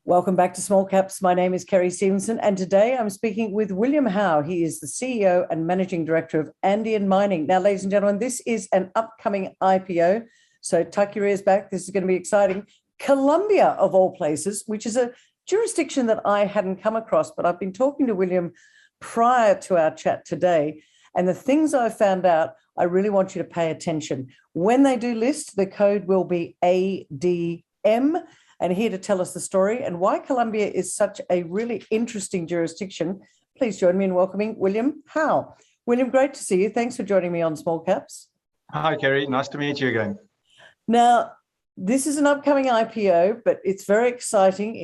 Welcome back to Small Caps. My name is Kerry Stevenson, and today I'm speaking with William Howe. He is the CEO and Managing Director of Andean Mining. Now, ladies and gentlemen, this is an upcoming IPO, so tuck your ears back. This is going to be exciting. Colombia, of all places, which is a jurisdiction that I hadn't come across, but I've been talking to William prior to our chat today, and the things I found out, I really want you to pay attention. When they do list, the code will be ADM. And here to tell us the story and why Colombia is such a really interesting jurisdiction, please join me in welcoming William Howe. William, great to see you. Thanks for joining me on Small Caps. Hi, Kerry. Nice to meet you again. Now, this is an upcoming IPO, but it's very exciting.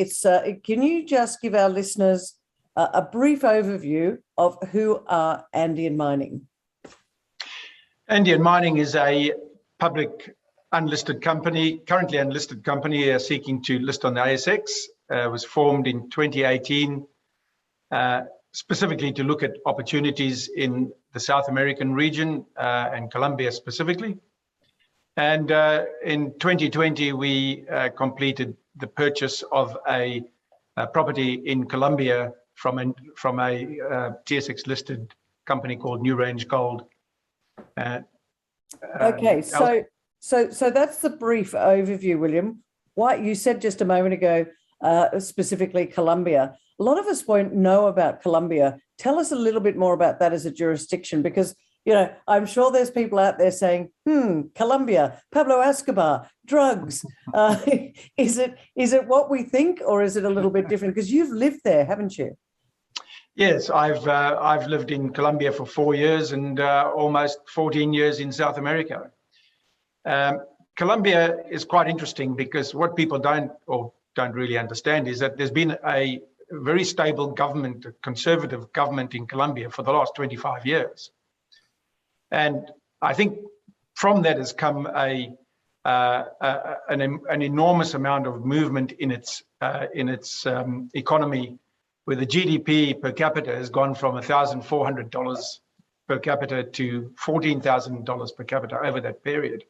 Can you just give our listeners a brief overview of who are Andean Mining? Andean Mining is a public unlisted company, currently unlisted company, seeking to list on the ASX. Was formed in 2018, specifically to look at opportunities in the South American region and Colombia specifically. And in 2020, we completed the purchase of a property in Colombia from a TSX listed company called New Range Gold. Okay, so that's the brief overview, William. What you said just a moment ago, specifically Colombia. A lot of us won't know about Colombia. Tell us a little bit more about that as a jurisdiction, because I'm sure there's people out there saying, Colombia, Pablo Escobar, drugs. Is it what we think, or is it a little bit different? Because you've lived there, haven't you? Yes, I've lived in Colombia for 4 years and almost 14 years in South America. Colombia is quite interesting because what people don't really understand is that there's been a very stable government, a conservative government in Colombia for the last 25 years. And I think from that has come an enormous amount of movement in its economy, where the GDP per capita has gone from $1,400 per capita to $14,000 per capita over that period,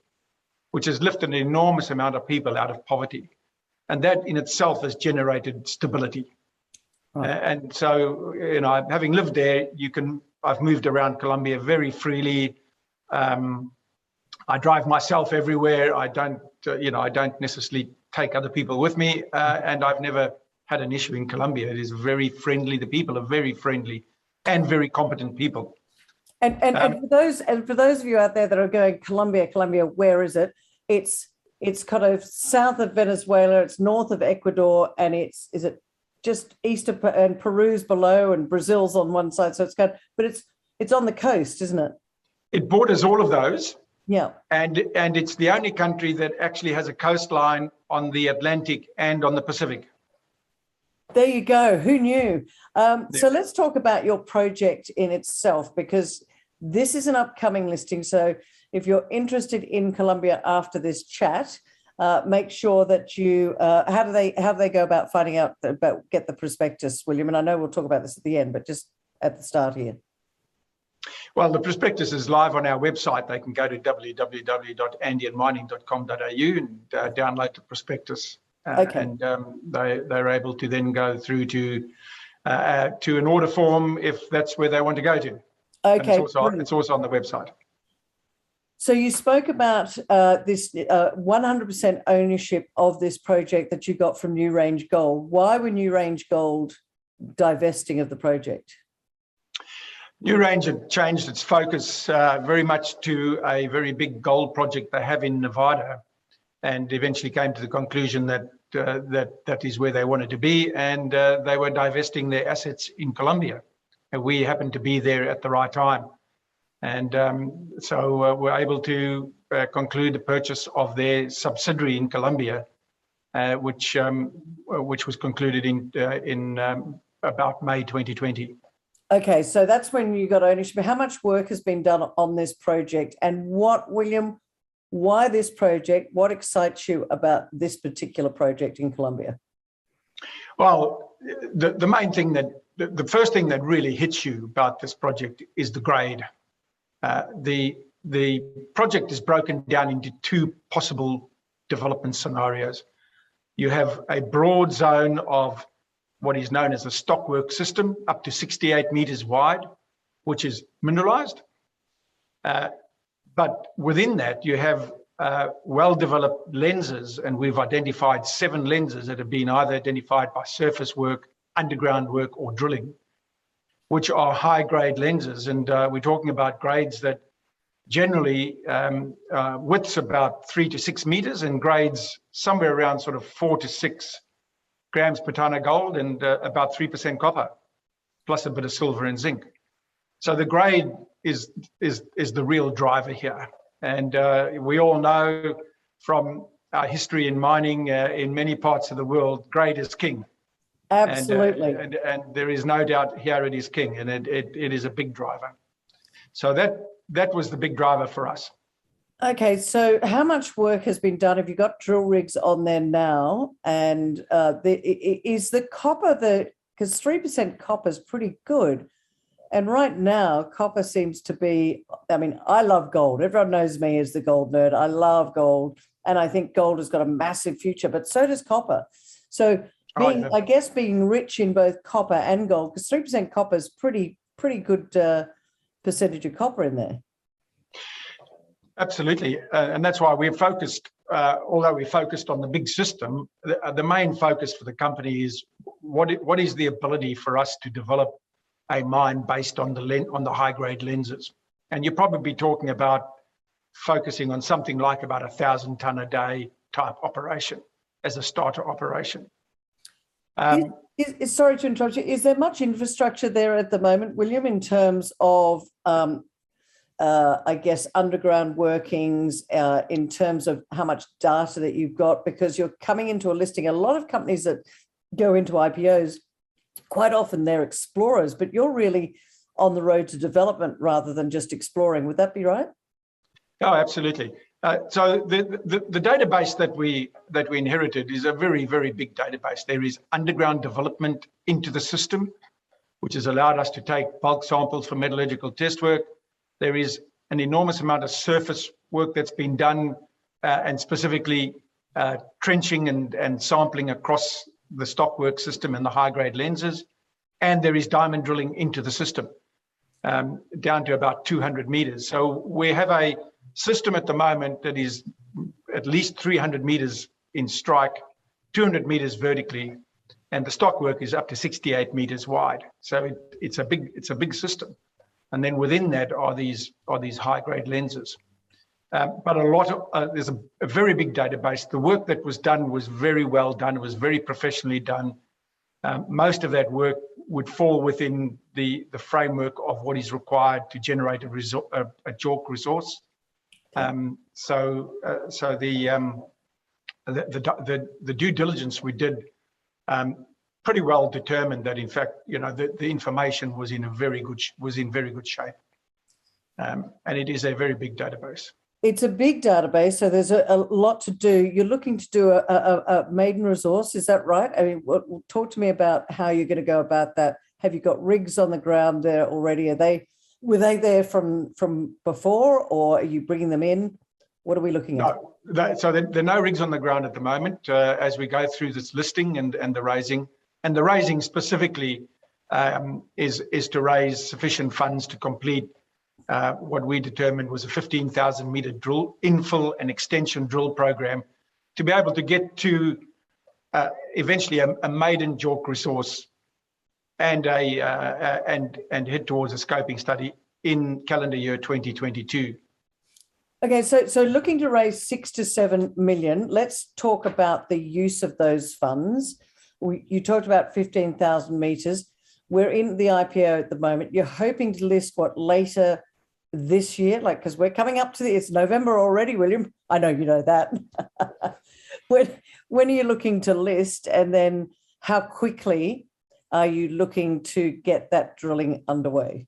which has lifted an enormous amount of people out of poverty. And that in itself has generated stability. Oh. And so, having lived there, I've moved around Colombia very freely. I drive myself everywhere. I don't necessarily take other people with me. And I've never had an issue in Colombia. It is very friendly. The people are very friendly and very competent people. And for those of you out there that are going, Colombia, where is it? It's kind of south of Venezuela. It's north of Ecuador, and is it just east of, and Peru's below, and Brazil's on one side. So but it's on the coast, isn't it? It borders all of those. Yeah. And it's the only country that actually has a coastline on the Atlantic and on the Pacific. There you go. Who knew? So let's talk about your project in itself, because this is an upcoming listing. So if you're interested in Colombia after this chat, make sure that you, how do they go about finding out get the prospectus, William? And I know we'll talk about this at the end, but just at the start here. Well, the prospectus is live on our website. They can go to www.andeanmining.com.au and download the prospectus. Okay. And they're able to then go through to an order form if that's where they want to go to. Okay. It's also on the website. So you spoke about this 100% ownership of this project that you got from New Range Gold. Why were New Range Gold divesting of the project? New Range had changed its focus very much to a very big gold project they have in Nevada, and eventually came to the conclusion that that is where they wanted to be, and they were divesting their assets in Colombia. And we happened to be there at the right time. And so we're able to conclude the purchase of their subsidiary in Colombia, which was concluded in about May 2020. Okay, so that's when you got ownership. How much work has been done on this project, and William, why this project? What excites you about this particular project in Colombia? Well, the main thing the first thing that really hits you about this project is the grade. The project is broken down into two possible development scenarios. You have a broad zone of what is known as a stockwork system, up to 68 meters wide, which is mineralized. But within that, you have well-developed lenses, and we've identified 7 lenses that have been either identified by surface work, underground work, or drilling, which are high-grade lenses. And we're talking about grades that generally widths about 3 to 6 meters and grades somewhere around sort of 4 to 6 grams per ton of gold and about 3% copper, plus a bit of silver and zinc. So the grade is the real driver here. And we all know from our history in mining in many parts of the world, grade is king. Absolutely. And there is no doubt here it is king, and it is a big driver. So that was the big driver for us. Okay, so how much work has been done? Have you got drill rigs on there now? And is the copper, because 3% copper is pretty good. And right now, copper seems to be, I mean, I love gold. Everyone knows me as the gold nerd. I love gold. And I think gold has got a massive future, but so does copper. So I guess being rich in both copper and gold, because 3% copper is pretty good percentage of copper in there. Absolutely. And that's why we're focused, although we're focused on the big system, the main focus for the company is what is the ability for us to develop a mine based on the high-grade lenses. And you're probably talking about focusing on something like about 1,000 ton a day type operation as a starter operation. Sorry to interrupt you. Is there much infrastructure there at the moment, William, in terms of, I guess, underground workings, in terms of how much data that you've got? Because you're coming into a listing. A lot of companies that go into IPOs, quite often they're explorers, but you're really on the road to development rather than just exploring. Would that be right? Oh, absolutely. So the database that we inherited is a very, very big database. There is underground development into the system, which has allowed us to take bulk samples for metallurgical test work. There is an enormous amount of surface work that's been done, and specifically trenching and sampling across the stockwork system and the high-grade lenses. And there is diamond drilling into the system, down to about 200 meters. So we have a system at the moment that is at least 300 meters in strike, 200 meters vertically, and the stockwork is up to 68 meters wide. So it's a big system. And then within that are these high-grade lenses. But there's a very big database. The work that was done was very well done. It was very professionally done. Most of that work would fall within the framework of what is required to generate a JORC resource. So the due diligence we did pretty well determined that, in fact, the information was in very good shape, and it is a very big database. It's a big database, so there's a lot to do. You're looking to do a maiden resource, is that right? I mean, talk to me about how you're going to go about that. Have you got rigs on the ground there already? Were they there from before, or are you bringing them in? What are we looking at? No, so there are no rigs on the ground at the moment as we go through this listing and the raising. And the raising specifically is to raise sufficient funds to complete what we determined was a 15,000 meter drill infill and extension drill program to be able to get to eventually a maiden JORC resource and head towards a scoping study in calendar year 2022. Okay, so looking to raise 6 to 7 million. Let's talk about the use of those funds. You talked about 15,000 meters. We're in the IPO at the moment. You're hoping to list what later this year, because we're coming up to it's November already, William. I know you know that. When are you looking to list, and then how quickly are you looking to get that drilling underway?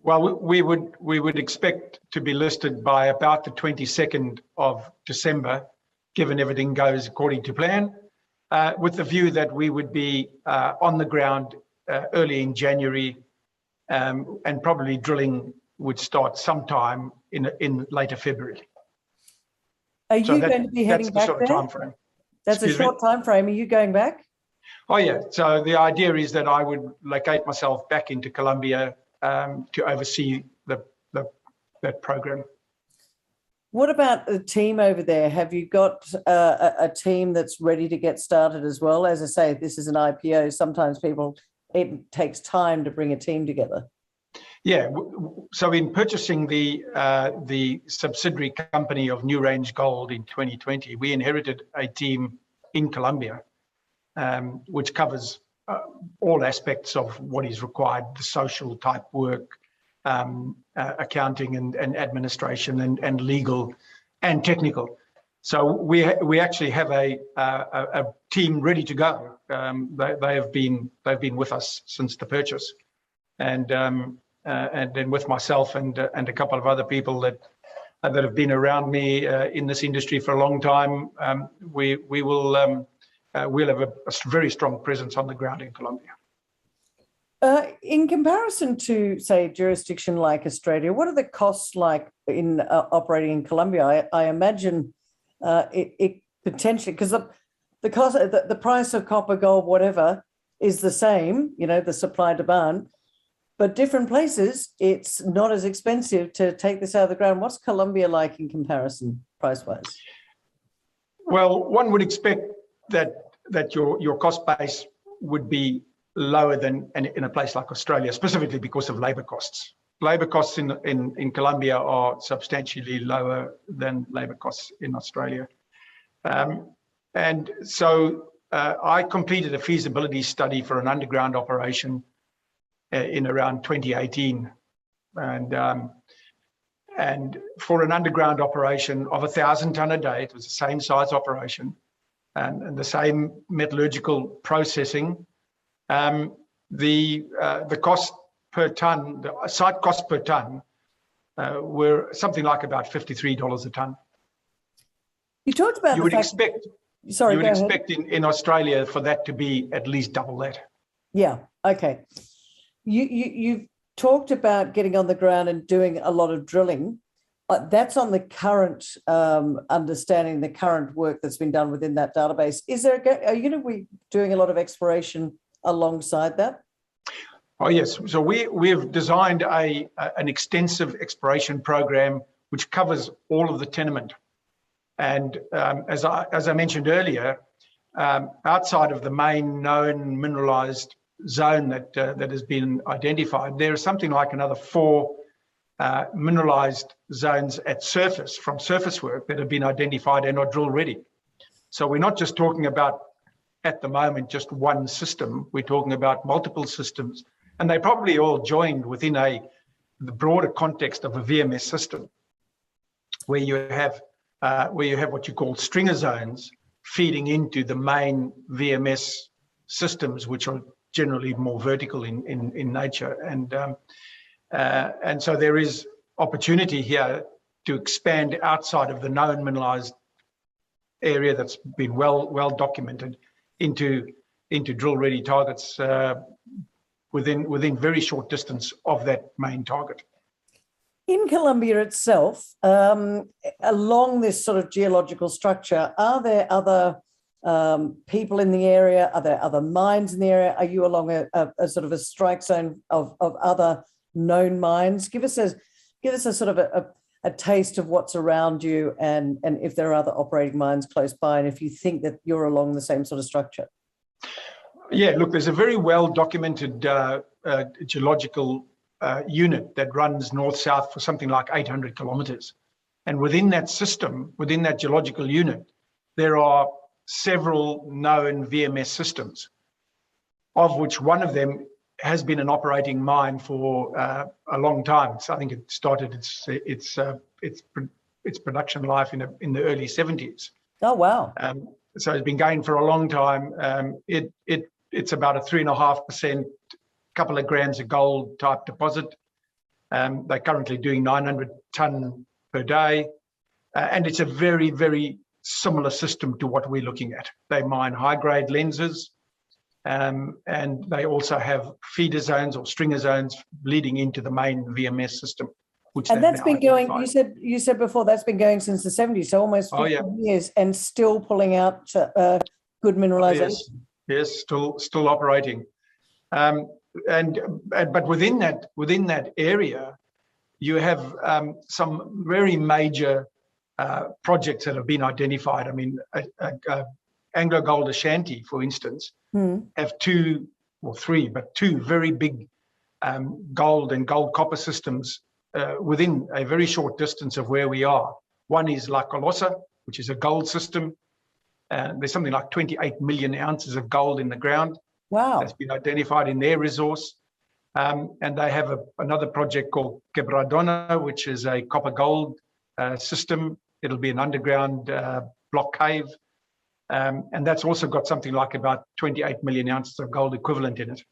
Well, we would expect to be listed by about the 22nd of December, given everything goes according to plan, with the view that we would be on the ground early in January, and probably drilling would start sometime in later February. Are you going to be heading back there? That's the sort of time frame. That's a short time frame. Are you going back? Oh, yeah. So the idea is that I would locate myself back into Colombia to oversee that program. What about the team over there? Have you got a team that's ready to get started as well? As I say, this is an IPO. Sometimes it takes time to bring a team together. Yeah. So in purchasing the subsidiary company of New Range Gold in 2020, we inherited a team in Colombia, which covers all aspects of what is required, the social type work, accounting and administration and legal and technical. So we actually have a team ready to go. They've been with us since the purchase, and then with myself and a couple of other people that have been around me in this industry for a long time. We'll have a very strong presence on the ground in Colombia. In comparison to, say, a jurisdiction like Australia, what are the costs like in operating in Colombia? I imagine it potentially, because the cost, the price of copper, gold, whatever, is the same, the supply demand, but different places, it's not as expensive to take this out of the ground. What's Colombia like in comparison, price-wise? Well, one would expect that your cost base would be lower than in a place like Australia, specifically because of labour costs. Labour costs in Colombia are substantially lower than labour costs in Australia. And so I completed a feasibility study for an underground operation in around 2018. And for an underground operation of 1,000 tonne a day, it was the same size operation and the same metallurgical processing. The cost per tonne, the site cost per tonne, were something like about $53 a tonne. You talked about you would expect. Sorry, you would expect in Australia for that to be at least double that. Yeah. Okay. You've talked about getting on the ground and doing a lot of drilling. That's on the current understanding, the current work that's been done within that database. Are you going to be doing a lot of exploration alongside that? Oh, yes. So we've designed an extensive exploration program which covers all of the tenement. And as I mentioned earlier, outside of the main known mineralized zone that has been identified, there is something like another 4 mineralized zones at surface from surface work that have been identified and are drill ready. So we're not just talking about, at the moment, just one system. We're talking about multiple systems, and they probably all joined within the broader context of a VMS system, where you have what you call stringer zones feeding into the main VMS systems, which are generally more vertical in nature. And so there is opportunity here to expand outside of the known mineralized area that's been well documented into drill ready targets within very short distance of that main target. In Colombia itself, along this sort of geological structure, are there other people in the area? Are there other mines in the area? Are you along a sort of a strike zone of other known mines? Give us a sort of a taste of what's around you, and if there are other operating mines close by, and if you think that you're along the same sort of structure. Yeah, look, there's a very well documented geological unit that runs north-south for something like 800 kilometers. And within that system, within that geological unit, there are several known VMS systems, of which one of them has been an operating mine for a long time. So I think it started its production life in the early 70s. Oh, wow. So it's been going for a long time. It's about a 3.5%, couple of grams of gold type deposit. They're currently doing 900 tonne per day. And it's a very, very similar system to what we're looking at. They mine high-grade lenses, and they also have feeder zones or stringer zones leading into the main VMS system. which And they've that's now been going, identified. you said before, that's been going since the 70s, so almost 50 Oh, yeah. years, and still pulling out good mineralization. Yes, still operating. But within that area, you have some very major projects that have been identified. I mean, AngloGold Ashanti, for instance, have two very big gold and gold copper systems within a very short distance of where we are. One is La Colosa, which is a gold system. There's something like 28 million ounces of gold in the ground. Wow. That's been identified in their resource. And they have another project called Quebradona, which is a copper gold system. It'll be an underground block cave. And that's also got something like about 28 million ounces of gold equivalent in it.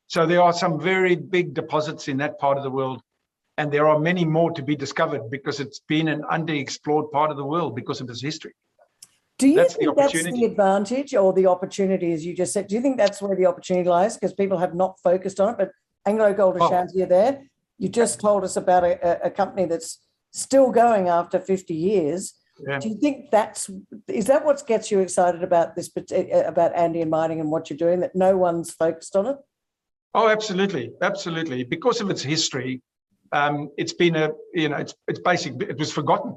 So there are some very big deposits in that part of the world. And there are many more to be discovered because it's been an underexplored part of the world because of its history. Do you think that's the advantage or the opportunity, as you just said? Do you think that's where the opportunity lies? Because people have not focused on it, but AngloGold Ashanti are there. You just told us about a company that's still going after 50 years. Yeah. Do you think is that what gets you excited about this, about Andean Mining and what you're doing, that no one's focused on it? Oh, absolutely. Absolutely. Because of its history, it's been it's basically, it was forgotten.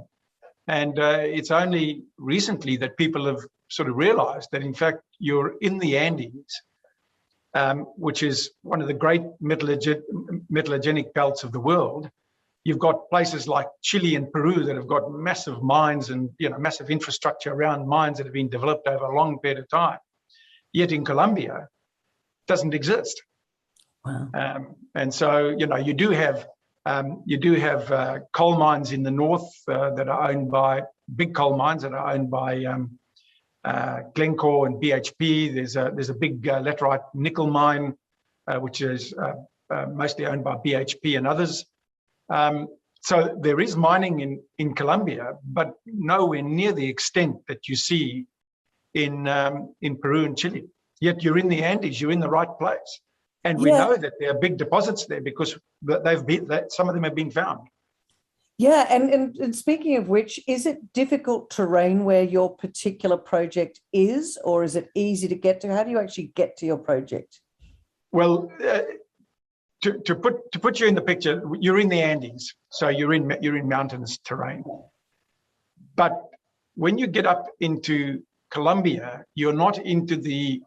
And it's only recently that people have sort of realized that, in fact, you're in the Andes, which is one of the great metallurgic belts of the world. You've got places like Chile and Peru that have got massive mines and massive infrastructure around mines that have been developed over a long period of time. Yet in Colombia, it doesn't exist. Wow. And so you do have coal mines in the north that are owned by big coal mines that are owned by Glencore and BHP. There's a big laterite nickel mine which is mostly owned by BHP and others. So there is mining in Colombia, but nowhere near the extent that you see in Peru and Chile. Yet you're in the Andes, you're in the right place. And we know that there are big deposits there because some of them have been found. Yeah, and speaking of which, is it difficult terrain where your particular project is, or is it easy to get to? How do you actually get to your project? Well, to put you in the picture, you're in the Andes, so you're in mountainous terrain. But when you get up into Colombia, you're not into the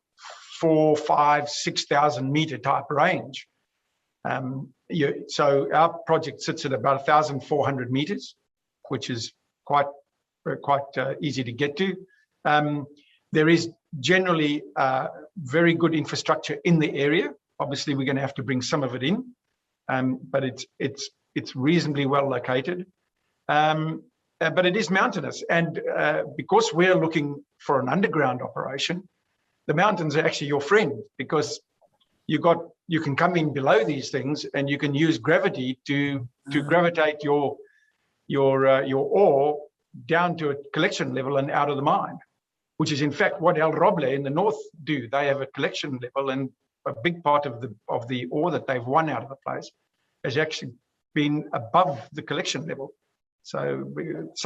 4,000, 5,000, 6,000 meter type range. So our project sits at about 1,400 meters, which is quite easy to get to. There is generally very good infrastructure in the area. Obviously, we're going to have to bring some of it in, but it's reasonably well located. But it is mountainous, and because we're looking for an underground operation, the mountains are actually your friend, because you can come in below these things and you can use gravity to gravitate your ore down to a collection level and out of the mine, which is in fact what El Roble in the north do. They have a collection level, and a big part of the ore that they've won out of the place has actually been above the collection level. So we've got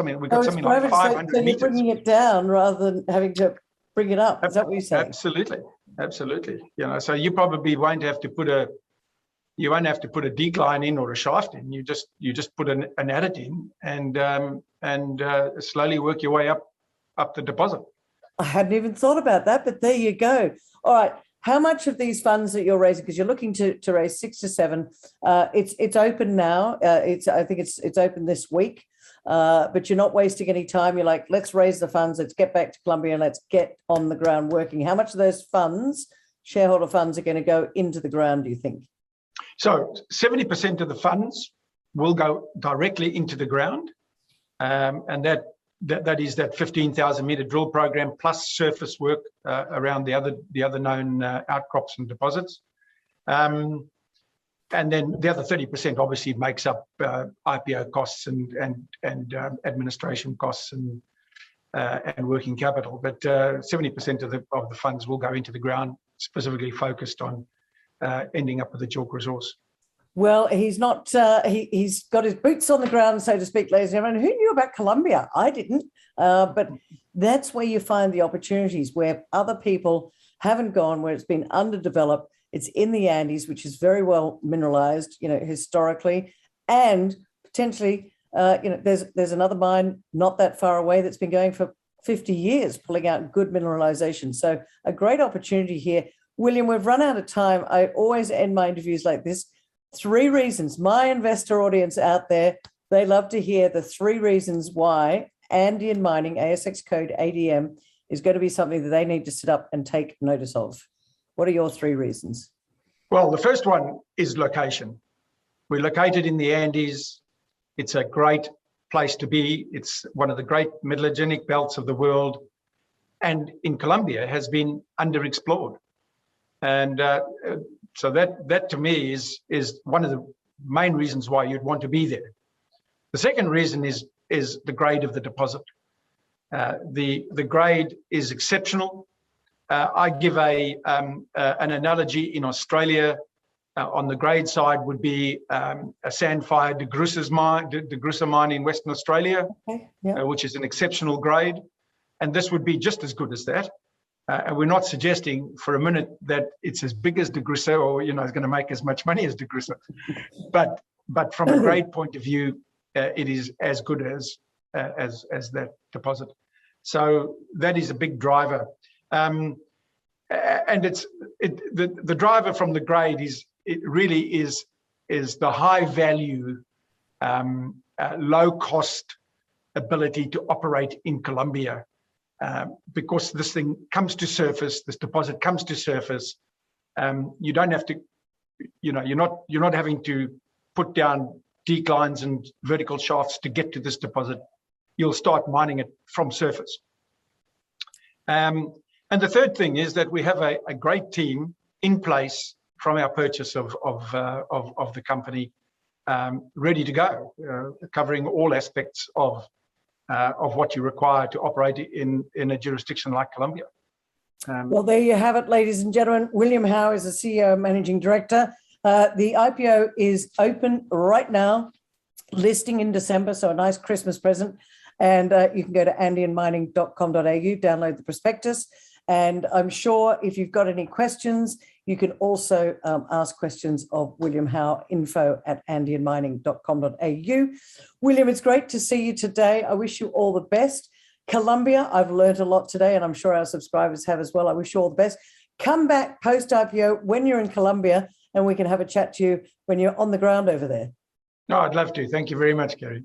something like 500 so meters. you're bringing it down rather than having to bring it up. Is that what you're saying? Absolutely. So you probably won't have to put a decline in or a shaft in. You just put an adit in and slowly work your way up the deposit. I hadn't even thought about that, but there you go. All right. How much of these funds that you're raising, because you're looking to raise 6 to 7, it's open now. I think it's open this week. But you're not wasting any time. You're like, let's raise the funds, let's get back to Colombia, and let's get on the ground working. How much of those funds, shareholder funds, are going to go into the ground, do you think? So 70% of the funds will go directly into the ground. And that is that 15,000 meter drill program plus surface work around the other known outcrops and deposits. And then the other 30% obviously makes up IPO costs and administration costs and working capital. But 70% of the funds will go into the ground, specifically focused on ending up with a JORC resource. Well, he's not, he's got his boots on the ground, so to speak, ladies and gentlemen. Who knew about Colombia? I didn't. But that's where you find the opportunities where other people haven't gone, where it's been underdeveloped. It's in the Andes, which is very well mineralized, historically, and potentially, there's another mine not that far away that's been going for 50 years, pulling out good mineralization. So a great opportunity here. William, we've run out of time. I always end my interviews like this. 3 reasons. My investor audience out there, they love to hear the 3 reasons why Andean Mining, ASX code ADM, is going to be something that they need to sit up and take notice of. What are your 3 reasons? Well, the first one is location. We're located in the Andes. It's a great place to be. It's one of the great metallurgic belts of the world, and in Colombia has been underexplored. And so that to me is one of the main reasons why you'd want to be there. The second reason is the grade of the deposit. The grade is exceptional. I give an analogy in Australia. On the grade side would be a Sandfire DeGrussa mine in Western Australia, Okay. Yeah. which is an exceptional grade. And this would be just as good as that. And we're not suggesting for a minute that it's as big as DeGrussa or, is going to make as much money as DeGrussa. But from a grade point of view, it is as good as that deposit. So that is a big driver. And the driver from the grade is the high value, low cost ability to operate in Colombia. Because this thing comes to surface, this deposit comes to surface. You don't have to, you're not having to put down declines and vertical shafts to get to this deposit. You'll start mining it from surface. And the third thing is that we have a great team in place from our purchase of the company, ready to go, covering all aspects of what you require to operate in a jurisdiction like Colombia. Well, there you have it, ladies and gentlemen. William Howe is the CEO and Managing Director. The IPO is open right now, listing in December, so a nice Christmas present. And you can go to andeanmining.com.au, download the prospectus. And I'm sure if you've got any questions, you can also ask questions of William Howe, info@andeanmining.com.au. William, it's great to see you today. I wish you all the best. Colombia, I've learned a lot today, and I'm sure our subscribers have as well. I wish you all the best. Come back post-IPO when you're in Colombia, and we can have a chat to you when you're on the ground over there. No, I'd love to. Thank you very much, Gary.